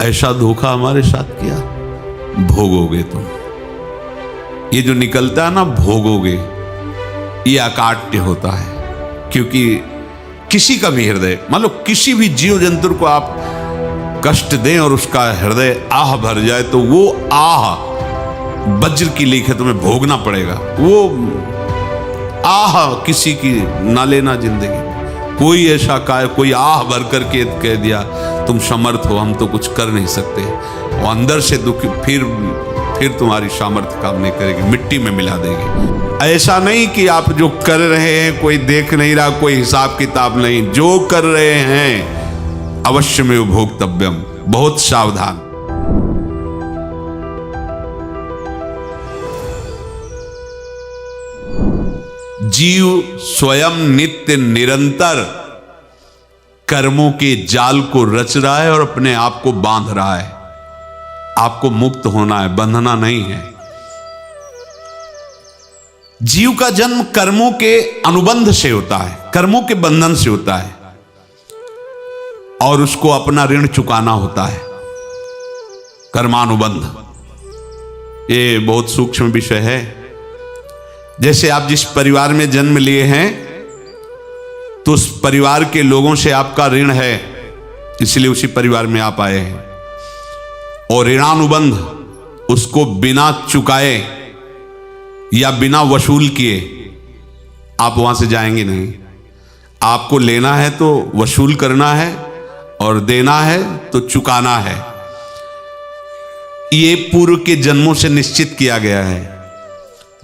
ऐसा धोखा हमारे साथ किया, भोगोगे तुम। ये जो निकलता है ना भोगोगे, ये अकाट्य होता है। क्योंकि किसी का भी हृदय, मान लो किसी भी जीव जंतु को आप कष्ट दें और उसका हृदय आह भर जाए, तो वो आह वज्र की लेख है, तुम्हें भोगना पड़ेगा। वो आह किसी की ना लेना जिंदगी। कोई ऐसा कोई आह भर करके कह दिया तुम समर्थ हो, हम तो कुछ कर नहीं सकते, और अंदर से दुखी, फिर तुम्हारी सामर्थ्य काम नहीं करेगी, मिट्टी में मिला देगी। ऐसा नहीं कि आप जो कर रहे हैं कोई देख नहीं रहा, कोई हिसाब किताब नहीं, जो कर रहे हैं अवश्य में भोक्तव्यम, बहुत सावधान। जीव स्वयं नित्य निरंतर कर्मों के जाल को रच रहा है और अपने आप को बांध रहा है। आपको मुक्त होना है, बंधना नहीं है। जीव का जन्म कर्मों के अनुबंध से होता है, कर्मों के बंधन से होता है, और उसको अपना ऋण चुकाना होता है। कर्मानुबंध ये बहुत सूक्ष्म विषय है। जैसे आप जिस परिवार में जन्म लिए हैं, तो उस परिवार के लोगों से आपका ऋण है, इसलिए उसी परिवार में आप आए हैं। और ऋणानुबंध, उसको बिना चुकाए या बिना वसूल किए आप वहां से जाएंगे नहीं। आपको लेना है तो वसूल करना है, और देना है तो चुकाना है। ये पूर्व के जन्मों से निश्चित किया गया है।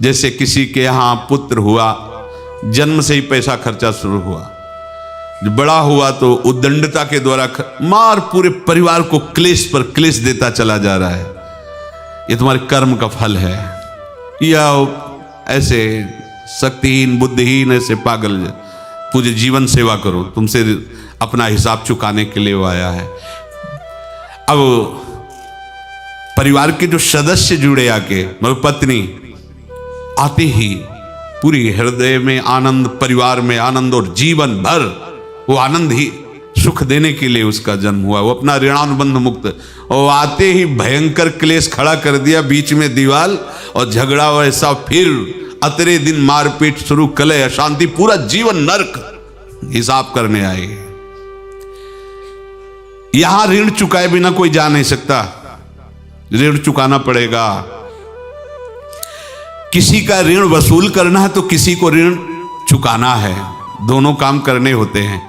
जैसे किसी के यहां पुत्र हुआ, जन्म से ही पैसा खर्चा शुरू हुआ, जो बड़ा हुआ तो उद्दंडता के द्वारा मार पूरे परिवार को क्लेश पर क्लेश देता चला जा रहा है। ये तुम्हारे कर्म का फल है। या ऐसे शक्तिहीन बुद्धिहीन ऐसे पागल पूरे जीवन सेवा करो, तुमसे अपना हिसाब चुकाने के लिए वो आया है। अब परिवार के जो सदस्य जुड़े आके, मतलब पत्नी आते ही पूरी हृदय में आनंद, परिवार में आनंद, और जीवन भर वो आनंद ही सुख देने के लिए उसका जन्म हुआ। वो अपना ऋणानुबंध मुक्त, और आते ही भयंकर क्लेश खड़ा कर दिया, बीच में दीवाल और झगड़ा वैसा, फिर अतरे दिन मारपीट शुरू, कलह अशांति, पूरा जीवन नरक हिसाब करने आए। यहां ऋण चुकाए बिना कोई जा नहीं सकता, ऋण चुकाना पड़ेगा। किसी का ऋण वसूल करना है तो किसी को ऋण चुकाना है, दोनों काम करने होते हैं।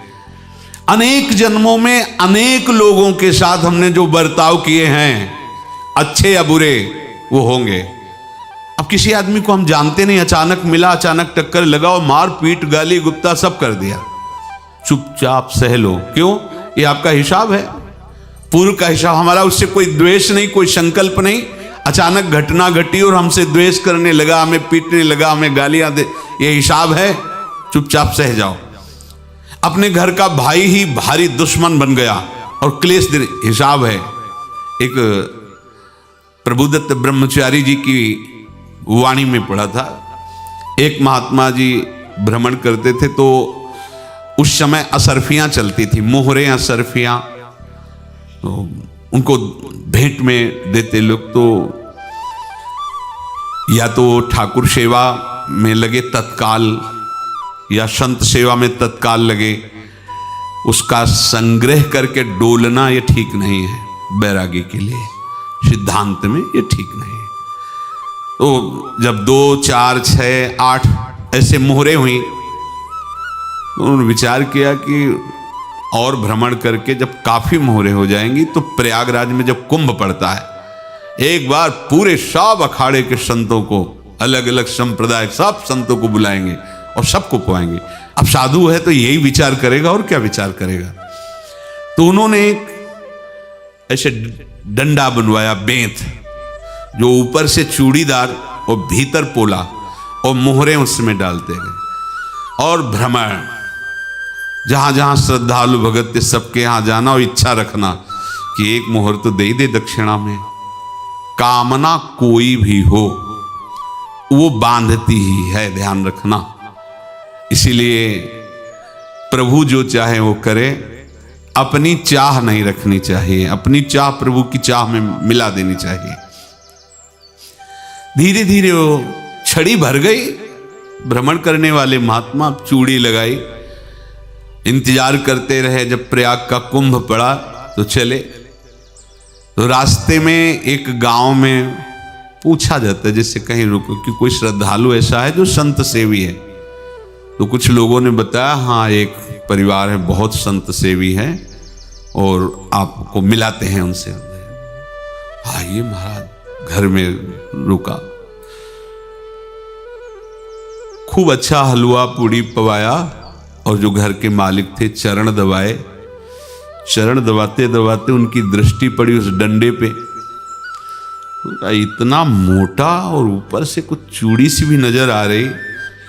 अनेक जन्मों में अनेक लोगों के साथ हमने जो बर्ताव किए हैं, अच्छे या बुरे, वो होंगे। अब किसी आदमी को हम जानते नहीं, अचानक मिला, अचानक टक्कर लगा और मार पीट गाली गुप्ता सब कर दिया, चुपचाप सह लो। क्यों? ये आपका हिसाब है, पूर्व का हिसाब। हमारा उससे कोई द्वेष नहीं, कोई संकल्प नहीं। अचानक घटना घटी और हमसे द्वेष करने लगा, हमें पीटने लगा, हमें गालियां दे, ये हिसाब है, चुपचाप सह जाओ। अपने घर का भाई ही भारी दुश्मन बन गया और क्लेश दे, हिसाब है। एक प्रभुदत्त ब्रह्मचारी जी की वाणी में पढ़ा था, एक महात्मा जी भ्रमण करते थे, तो उस समय असरफियां चलती थी, मोहरे असरफियां, तो उनको भेंट में देते लोग। तो या तो ठाकुर सेवा में लगे तत्काल, या संत सेवा में तत्काल लगे, उसका संग्रह करके डोलना ये ठीक नहीं है। बैरागी के लिए सिद्धांत में ये ठीक नहीं है। तो जब 2, 4, 6, 8 ऐसे मोहरे हुई, तो उन्होंने विचार किया कि और भ्रमण करके जब काफी मोहरे हो जाएंगी तो प्रयागराज में जब कुंभ पड़ता है, एक बार पूरे सब अखाड़े के संतों को, अलग अलग संप्रदाय सब संतों को बुलाएंगे और सबको पवाएंगे। अब साधु है तो यही विचार करेगा, और क्या विचार करेगा। तो उन्होंने एक ऐसे डंडा बनवाया, बेंत, जो ऊपर से चूड़ीदार और भीतर पोला, और मोहरे उसमें डालते गए। और भ्रमण, जहां जहां श्रद्धालु भगत थे सबके यहां जाना और इच्छा रखना कि एक मोहर तो दे दे दक्षिणा में। कामना कोई भी हो वो बांधती ही है, ध्यान रखना। इसीलिए प्रभु जो चाहे वो करे, अपनी चाह नहीं रखनी चाहिए, अपनी चाह प्रभु की चाह में मिला देनी चाहिए। धीरे धीरे वो छड़ी भर गई। भ्रमण करने वाले महात्मा चूड़ी लगाई, इंतजार करते रहे। जब प्रयाग का कुंभ पड़ा तो चले। तो रास्ते में एक गांव में पूछा जाता है, जैसे कहीं रुको कि कोई श्रद्धालु ऐसा है जो संत सेवी है। तो कुछ लोगों ने बताया हाँ एक परिवार है बहुत संत सेवी है और आपको मिलाते हैं उनसे। आइए महाराज, घर में रुका, खूब अच्छा हलवा पूड़ी पवाया और जो घर के मालिक थे चरण दबाए। चरण दबाते दबाते उनकी दृष्टि पड़ी उस डंडे पे, इतना मोटा और ऊपर से कुछ चूड़ी सी भी नजर आ रही।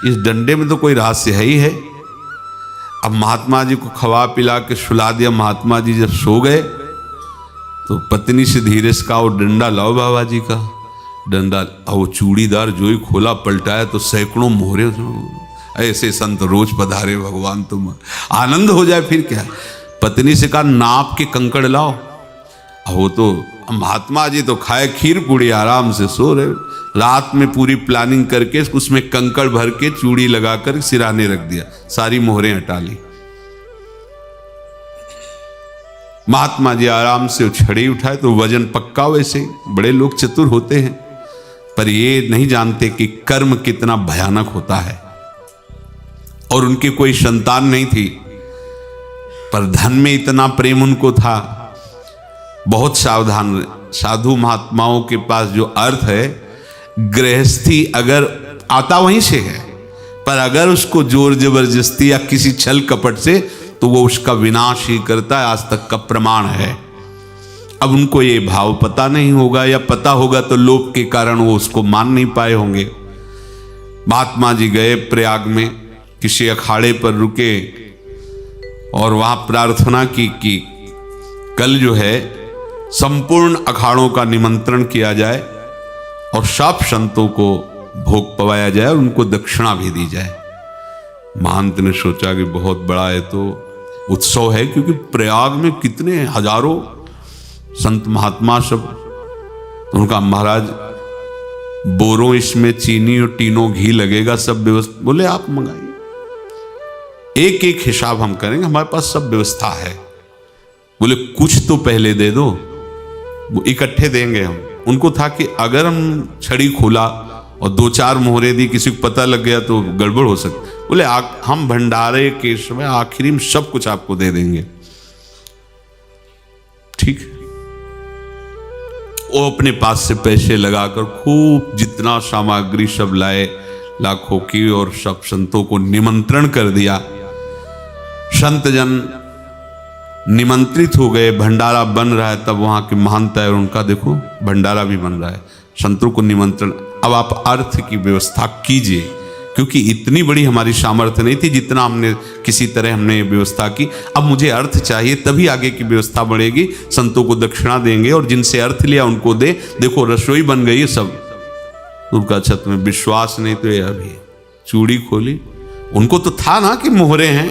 इस डंडे में तो कोई रहस्य है ही है। अब महात्मा जी को खवा पिला के सुला दिया। महात्मा जी जब सो गए तो पत्नी से धीरे से कहा वो डंडा लाओ बाबा जी का। डंडा वो चूड़ीदार जो ही खोला पलटाया तो सैकड़ों मोहरे। ऐसे संत रोज पधारे भगवान, तुम आनंद हो जाए फिर क्या। पत्नी से कहा नाप के कंकड़ लाओ। वो तो महात्मा जी तो खाए खीर पूड़ी, आराम से सो रहे। रात में पूरी प्लानिंग करके उसमें कंकड़ भर के चूड़ी लगाकर सिराने रख दिया, सारी मोहरें हटा ली। महात्मा जी आराम से छड़ी उठाए तो वजन पक्का। वैसे बड़े लोग चतुर होते हैं पर ये नहीं जानते कि कर्म कितना भयानक होता है। और उनकी कोई संतान नहीं थी पर धन में इतना प्रेम उनको था। बहुत सावधान। साधु महात्माओं के पास जो अर्थ है, गृहस्थी अगर आता वहीं से है, पर अगर उसको जोर जबरदस्ती या किसी छल कपट से, तो वो उसका विनाश ही करता है। आज तक का प्रमाण है। अब उनको ये भाव पता नहीं होगा, या पता होगा तो लोभ के कारण वो उसको मान नहीं पाए होंगे। महात्मा जी गए प्रयाग में, किसी अखाड़े पर रुके और वहां प्रार्थना की कि कल जो है संपूर्ण अखाड़ों का निमंत्रण किया जाए और सब संतों को भोग पवाया जाए और उनको दक्षिणा भी दी जाए। महंत ने सोचा कि बहुत बड़ा है तो उत्सव है, क्योंकि प्रयाग में कितने हजारों संत महात्मा सब। तो उनका महाराज बोरों इसमें चीनी और टीनों घी लगेगा, सब व्यवस्था। बोले आप मंगाइए, एक एक हिसाब हम करेंगे, हमारे पास सब व्यवस्था है। बोले कुछ तो पहले दे दो, वो इकट्ठे देंगे हम। उनको था कि अगर हम छड़ी खोला और दो चार मोहरे दी, किसी को पता लग गया तो गड़बड़ हो सकती। बोले हम भंडारे के समय आखिरी में सब कुछ आपको दे देंगे। ठीक। वो अपने पास से पैसे लगाकर खूब जितना सामग्री सब लाए, लाखों की, और सब संतों को निमंत्रण कर दिया। संत जन निमंत्रित हो गए, भंडारा बन रहा है। तब वहां के महंत है और उनका देखो भंडारा भी बन रहा है, संतों को निमंत्रण। अब आप अर्थ की व्यवस्था कीजिए, क्योंकि इतनी बड़ी हमारी सामर्थ्य नहीं थी जितना हमने किसी तरह हमने व्यवस्था की। अब मुझे अर्थ चाहिए, तभी आगे की व्यवस्था बढ़ेगी। संतों को दक्षिणा देंगे और जिनसे अर्थ लिया उनको दे। देखो रसोई बन गई है सब। उनका अच्छा तुम्हें विश्वास नहीं तो ये अभी चूड़ी खोली। उनको तो था ना कि मोहरे हैं,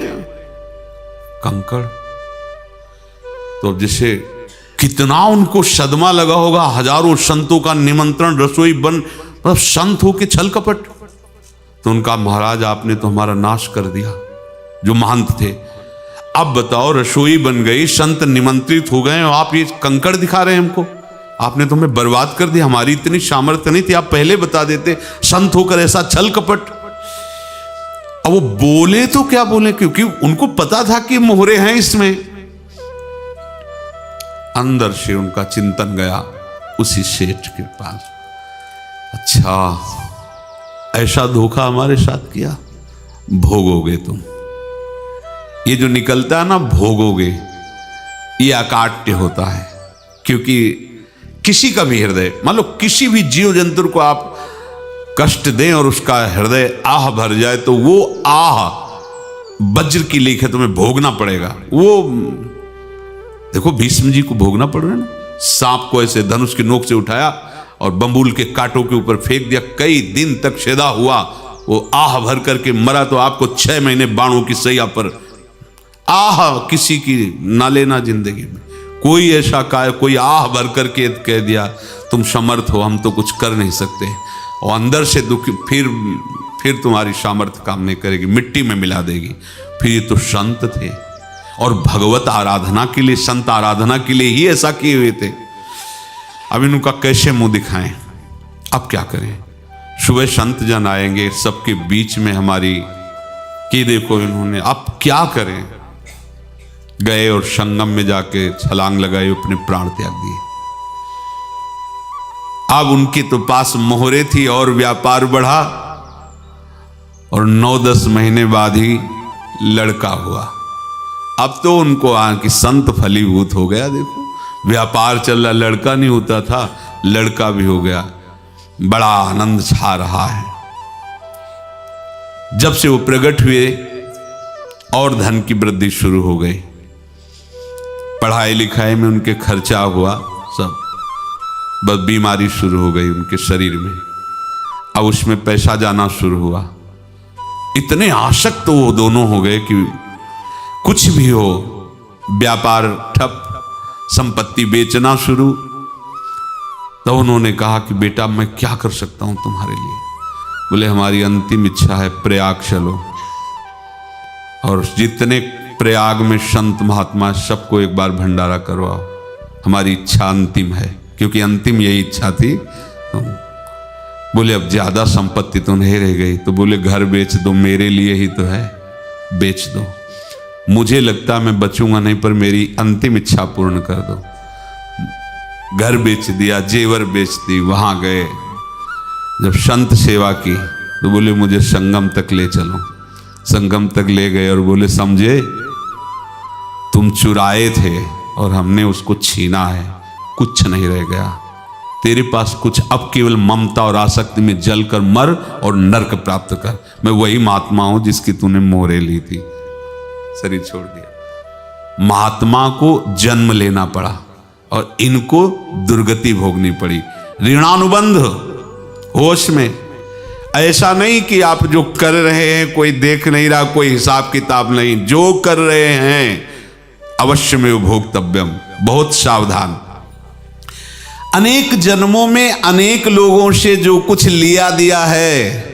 कंकड़। तो जैसे कितना उनको सदमा लगा होगा। हजारों संतों का निमंत्रण, रसोई बन, मतलब संत हो के छल कपट। तो उनका महाराज आपने तो हमारा नाश कर दिया, जो महंत थे। अब बताओ रसोई बन गई, संत निमंत्रित हो गए और आप ये कंकड़ दिखा रहे हैं हमको। आपने तो हमें बर्बाद कर दिया। हमारी इतनी सामर्थ्य नहीं थी, आप पहले बता देते। संत होकर ऐसा छल कपट। अब वो बोले तो क्या बोले, क्योंकि उनको पता था कि मोहरे हैं इसमें। अंदर से उनका चिंतन गया उसी सेठ के पास। अच्छा ऐसा धोखा हमारे साथ किया, भोगोगे तुम। ये जो निकलता है ना भोगोगे, ये अकाट्य होता है। क्योंकि किसी का भी हृदय, मान लो किसी भी जीव जंतु को आप कष्ट दें और उसका हृदय आह भर जाए, तो वो आह वज्र की लीक है, तुम्हें भोगना पड़ेगा। वो देखो भीष्म जी को भोगना पड़ रहा है ना। सांप को ऐसे धनुष की नोक से उठाया और बंबूल के कांटों के ऊपर फेंक दिया, कई दिन तक छेदा हुआ, वो आह भर करके मरा। तो आपको 6 महीने बाणों की सैया पर आह किसी की ना लेना जिंदगी में। कोई ऐसा कोई आह भर करके कह दिया तुम समर्थ हो, हम तो कुछ कर नहीं सकते, और अंदर से दुखी, फिर तुम्हारी सामर्थ्य काम नहीं करेगी, मिट्टी में मिला देगी। फिर ये तो संत थे और भगवत आराधना के लिए, संत आराधना के लिए ही ऐसा किए हुए थे। अब इनका कैसे मुंह दिखाएं, अब क्या करें। सुबह संत जन आएंगे, सबके बीच में हमारी कि देखो इन्होंने, अब क्या करें। गए और संगम में जाके छलांग लगाई, अपने प्राण त्याग दिए। अब उनके तो पास मोहरे थी और व्यापार बढ़ा, और 9-10 महीने बाद ही लड़का हुआ। अब तो उनको कि संत फलीभूत हो गया। देखो व्यापार चल रहा, लड़का नहीं होता था, लड़का भी हो गया। बड़ा आनंद छा रहा है। जब से वो प्रकट हुए और धन की वृद्धि शुरू हो गई, पढ़ाई लिखाई में उनके खर्चा हुआ सब, बस बीमारी शुरू हो गई उनके शरीर में। अब उसमें पैसा जाना शुरू हुआ। इतने आसक्त तो वो दोनों हो गए कि कुछ भी हो, व्यापार ठप, संपत्ति बेचना शुरू। तो उन्होंने कहा कि बेटा मैं क्या कर सकता हूं तुम्हारे लिए। बोले हमारी अंतिम इच्छा है प्रयाग चलो, और जितने प्रयाग में संत महात्मा सबको एक बार भंडारा करवाओ, हमारी इच्छा अंतिम है। क्योंकि अंतिम यही इच्छा थी। बोले अब ज्यादा संपत्ति तो नहीं रह गई। तो बोले घर बेच दो, मेरे लिए ही तो है, बेच दो। मुझे लगता मैं बचूंगा नहीं, पर मेरी अंतिम इच्छा पूर्ण कर दो। घर बेच दिया, जेवर बेच दी। वहां गए, जब संत सेवा की तो बोले मुझे संगम तक ले चलो। संगम तक ले गए और बोले समझे तुम चुराए थे और हमने उसको छीना है, कुछ नहीं रह गया तेरे पास कुछ, अब केवल ममता और आसक्ति में जलकर मर और नरक प्राप्त कर। मैं वही महात्मा हूं जिसकी तूने मोहरे ली थी, शरीर छोड़ दिया। महात्मा को जन्म लेना पड़ा और इनको दुर्गति भोगनी पड़ी। ऋणानुबंध होश में, ऐसा नहीं कि आप जो कर रहे हैं कोई देख नहीं रहा, कोई हिसाब किताब नहीं, जो कर रहे हैं अवश्य में भोक्तव्यम, बहुत सावधान। अनेक जन्मों में अनेक लोगों से जो कुछ लिया दिया है,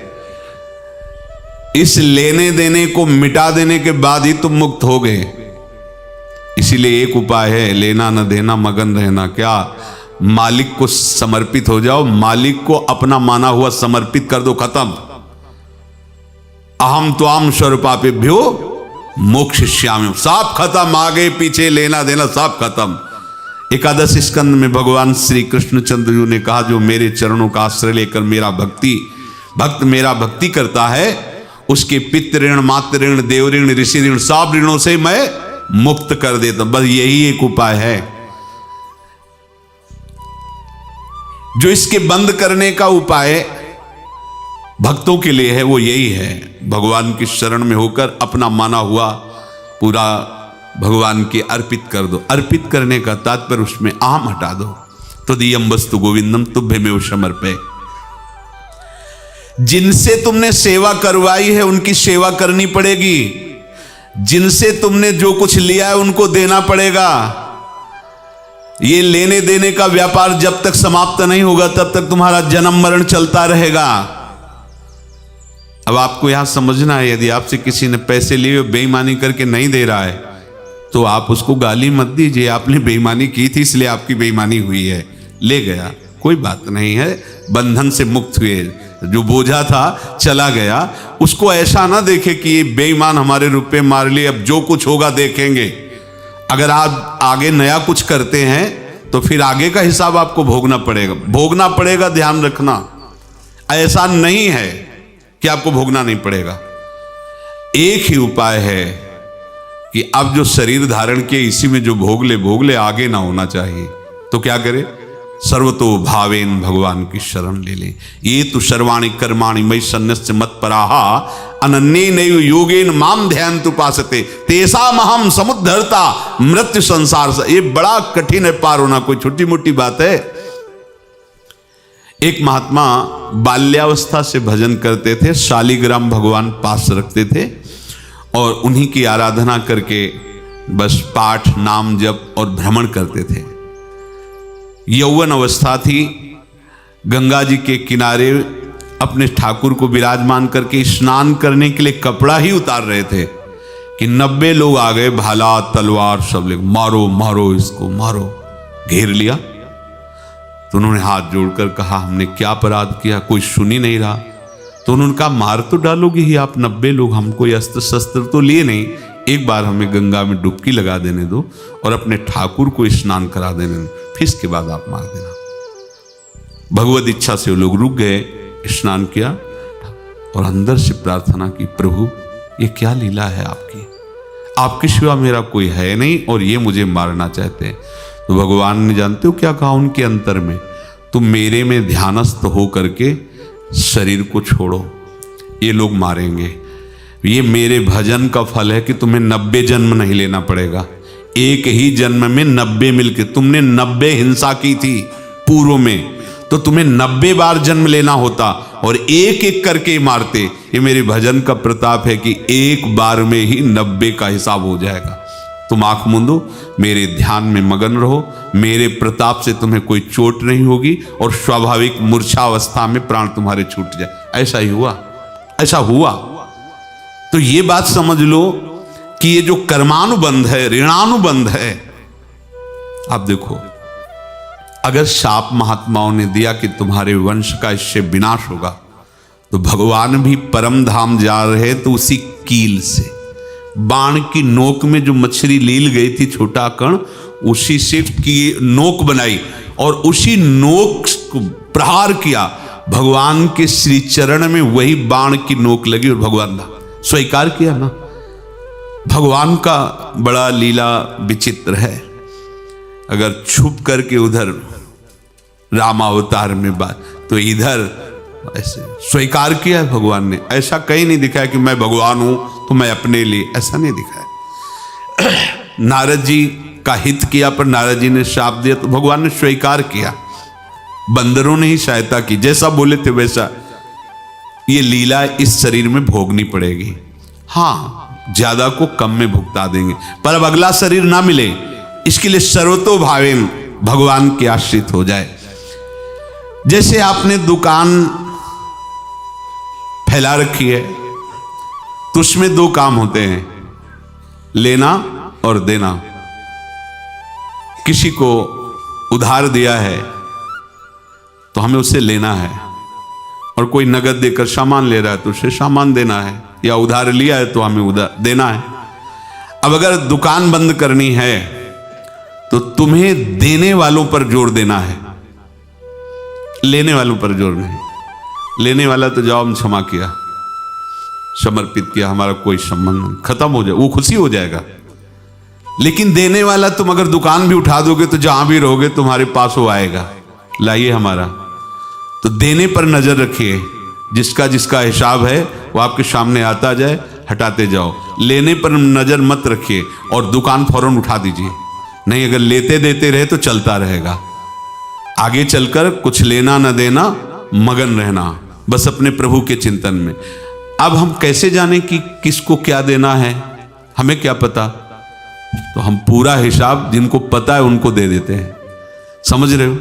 इस लेने देने को मिटा देने के बाद ही तुम मुक्त हो गए। इसीलिए एक उपाय है, लेना न देना मगन रहना। क्या मालिक को समर्पित हो जाओ, मालिक को अपना माना हुआ समर्पित कर दो, खत्म। अहम त्वाम स्वरूपापेभ्यो मोक्षयिष्यामि, सब खत्म। आगे पीछे लेना देना सब खत्म। एकादश स्कंद में भगवान श्री कृष्णचंद्र जी ने कहा जो मेरे चरणों का आश्रय लेकर भक्त मेरा भक्ति करता है, उसके पितृ ऋण, मातृ ऋण, देव ऋण, ऋषि ऋण, सब ऋणों से मैं मुक्त कर देता। बस यही एक उपाय है जो इसके बंद करने का उपाय भक्तों के लिए है, वो यही है, भगवान की शरण में होकर अपना माना हुआ पूरा भगवान के अर्पित कर दो। अर्पित करने का तात्पर्य उसमें आम हटा दो। तो दियम वस्तु गोविंदम तुभ्यमेव समर्पये। जिनसे तुमने सेवा करवाई है उनकी सेवा करनी पड़ेगी, जिनसे तुमने जो कुछ लिया है उनको देना पड़ेगा। ये लेने देने का व्यापार जब तक समाप्त नहीं होगा तब तक तुम्हारा जन्म मरण चलता रहेगा। अब आपको यहां समझना है, यदि आपसे किसी ने पैसे लिए बेईमानी करके नहीं दे रहा है तो आप उसको गाली मत दीजिए, आपने बेईमानी की थी इसलिए आपकी बेईमानी हुई है, ले गया, कोई बात नहीं है, बंधन से मुक्त हुए, जो बोझा था चला गया। उसको ऐसा ना देखे कि ये बेईमान हमारे रुपए मार लिए, अब जो कुछ होगा देखेंगे। अगर आप आगे नया कुछ करते हैं तो फिर आगे का हिसाब आपको भोगना पड़ेगा, ध्यान रखना। ऐसा नहीं है कि आपको भोगना नहीं पड़ेगा। एक ही उपाय है कि अब जो शरीर धारण किए इसी में जो भोग ले, आगे ना होना चाहिए। तो क्या करे, सर्वतो भावेन भगवान की शरण ले ले। ये तो सर्वाणि कर्माणि मयि सन्न्यस्य मत्पराः अनन्येनैव योगेन माम ध्यायन्तु उपासते तेषामहं समुद्धर्ता मृत्यु संसार से। ये बड़ा कठिन है पार होना, कोई छोटी मोटी बात है। एक महात्मा बाल्यावस्था से भजन करते थे, शालिग्राम भगवान पास रखते थे। और उन्हीं की आराधना करके बस पाठ नाम जप और भ्रमण करते थे। यौवन अवस्था थी, गंगा जी के किनारे अपने ठाकुर को विराजमान करके स्नान करने के लिए कपड़ा ही उतार रहे थे कि 90 लोग आ गए, भाला तलवार सब ले, मारो मारो इसको मारो, घेर लिया। तो उन्होंने हाथ जोड़कर कहा हमने क्या अपराध किया, कोई सुन ही नहीं रहा। तो उन्होंने कहा मार तो डालोगे ही आप 90 लोग, हम कोई अस्त्र शस्त्र तो लिए नहीं, एक बार हमें गंगा में डुबकी लगा देने दो और अपने ठाकुर को स्नान करा देने दो, फिर इसके बाद आप मार देना। भगवत इच्छा से वो लोग रुक गए, स्नान किया और अंदर से प्रार्थना की, प्रभु ये क्या लीला है आपकी, आपके सिवा मेरा कोई है नहीं और ये मुझे मारना चाहते हैं। तो भगवान ने जानते हो क्या कहा उनके अंतर में, तुम मेरे में ध्यानस्थ हो करके शरीर को छोड़ो, ये लोग मारेंगे, ये मेरे भजन का फल है कि तुम्हें 90 जन्म नहीं लेना पड़ेगा, एक ही जन्म में 90 मिलके, तुमने 90 हिंसा की थी पूर्व में, तो तुम्हें 90 बार जन्म लेना होता और एक एक करके मारते। ये मेरे भजन का प्रताप है कि एक बार में ही 90 का हिसाब हो जाएगा। तुम आंख मूंदो, मेरे ध्यान में मगन रहो, मेरे प्रताप से तुम्हें कोई चोट नहीं होगी और स्वाभाविक मूर्छावस्था में प्राण तुम्हारे छूट जाए। ऐसा ही हुआ, ऐसा हुआ। तो ये बात समझ लो कि ये जो कर्मानुबंध है, ऋणानुबंध है। आप देखो, अगर शाप महात्माओं ने दिया कि तुम्हारे वंश का इससे विनाश होगा, तो भगवान भी परम धाम जा रहे तो उसी कील से, बाण की नोक में जो मछली लील गई थी, छोटा कण, उसी से की नोक बनाई और उसी नोक को प्रहार किया, भगवान के श्री चरण में वही बाण की नोक लगी और भगवान ने स्वीकार किया ना। भगवान का बड़ा लीला विचित्र है। अगर छुप करके उधर रामावतार में बात, तो इधर ऐसे स्वीकार किया है भगवान ने। ऐसा कहीं नहीं दिखाया कि मैं भगवान हूं तो मैं अपने लिए, ऐसा नहीं दिखाया। नारद जी का हित किया पर नारद जी ने शाप दिया तो भगवान ने स्वीकार किया। बंदरों ने ही सहायता की, जैसा बोले थे वैसा। ये लीला इस शरीर में भोगनी पड़ेगी। हाँ, ज्यादा को कम में भुगता देंगे, पर अब अगला शरीर ना मिले, इसके लिए सर्वतो भावेन भगवान के आश्रित हो जाए। जैसे आपने दुकान फैला रखी है तो उसमें दो काम होते हैं, लेना और देना। किसी को उधार दिया है तो हमें उससे लेना है, और कोई नगद देकर सामान ले रहा है तो उसे सामान देना है, या उधार लिया है तो हमें उधार देना है। अब अगर दुकान बंद करनी है तो तुम्हें देने वालों पर जोर देना है, लेने वालों पर जोर नहीं। लेने वाला तो जाओ हम क्षमा किया, समर्पित किया, हमारा कोई संबंध नहीं, खत्म हो जाए, वो खुशी हो जाएगा। लेकिन देने वाला तुम अगर दुकान भी उठा दोगे तो जहां भी रहोगे तुम्हारे पास वो आएगा, लाइए हमारा। तो देने पर नजर रखिए, जिसका जिसका हिसाब है वो आपके सामने आता जाए, हटाते जाओ। लेने पर नजर मत रखिए और दुकान फौरन उठा दीजिए, नहीं अगर लेते देते रहे तो चलता रहेगा। आगे चलकर कुछ लेना न देना, मगन रहना बस अपने प्रभु के चिंतन में। अब हम कैसे जाने कि किसको क्या देना है, हमें क्या पता? तो हम पूरा हिसाब जिनको पता है उनको दे देते हैं, समझ रहे हो?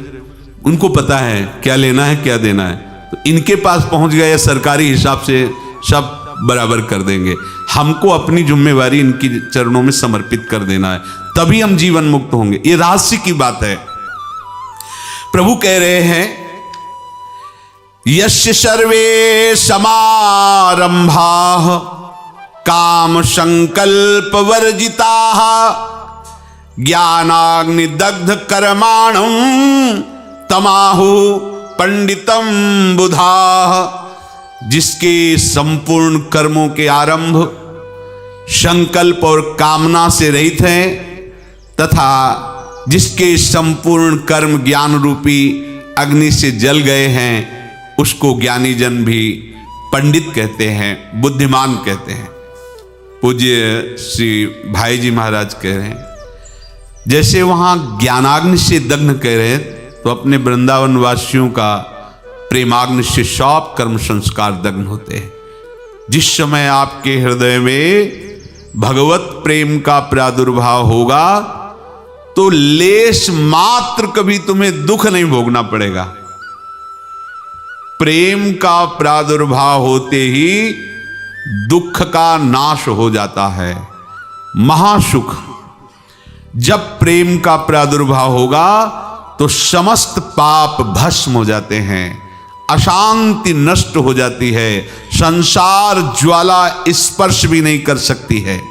उनको पता है क्या लेना है क्या देना है, तो इनके पास पहुंच गए, सरकारी हिसाब से सब बराबर कर देंगे। हमको अपनी जिम्मेवारी इनकी चरणों में समर्पित कर देना है, तभी हम जीवन मुक्त होंगे। ये रहस्य की बात है। प्रभु कह रहे हैं, यस्य सर्वे समारंभाः काम संकल्प वर्जिताः ज्ञानाग्नि दग्ध कर्माणं तमाहु पंडितम बुधाः। जिसके संपूर्ण कर्मों के आरंभ संकल्प और कामना से रहित हैं, तथा जिसके संपूर्ण कर्म ज्ञान रूपी अग्नि से जल गए हैं, उसको ज्ञानी जन भी पंडित कहते हैं, बुद्धिमान कहते हैं। पूज्य श्री भाई जी महाराज कह रहे हैं, जैसे वहां ज्ञानाग्नि से दग्न कह रहे हैं, तो अपने वृंदावन वासियों का प्रेमाग्नि से सब कर्म संस्कार दग्न होते हैं। जिस समय आपके हृदय में भगवत प्रेम का प्रादुर्भाव होगा तो लेश मात्र कभी तुम्हें दुख नहीं भोगना पड़ेगा। प्रेम का प्रादुर्भाव होते ही दुख का नाश हो जाता है, महासुख। जब प्रेम का प्रादुर्भाव होगा तो समस्त पाप भस्म हो जाते हैं, अशांति नष्ट हो जाती है, संसार ज्वाला स्पर्श भी नहीं कर सकती है।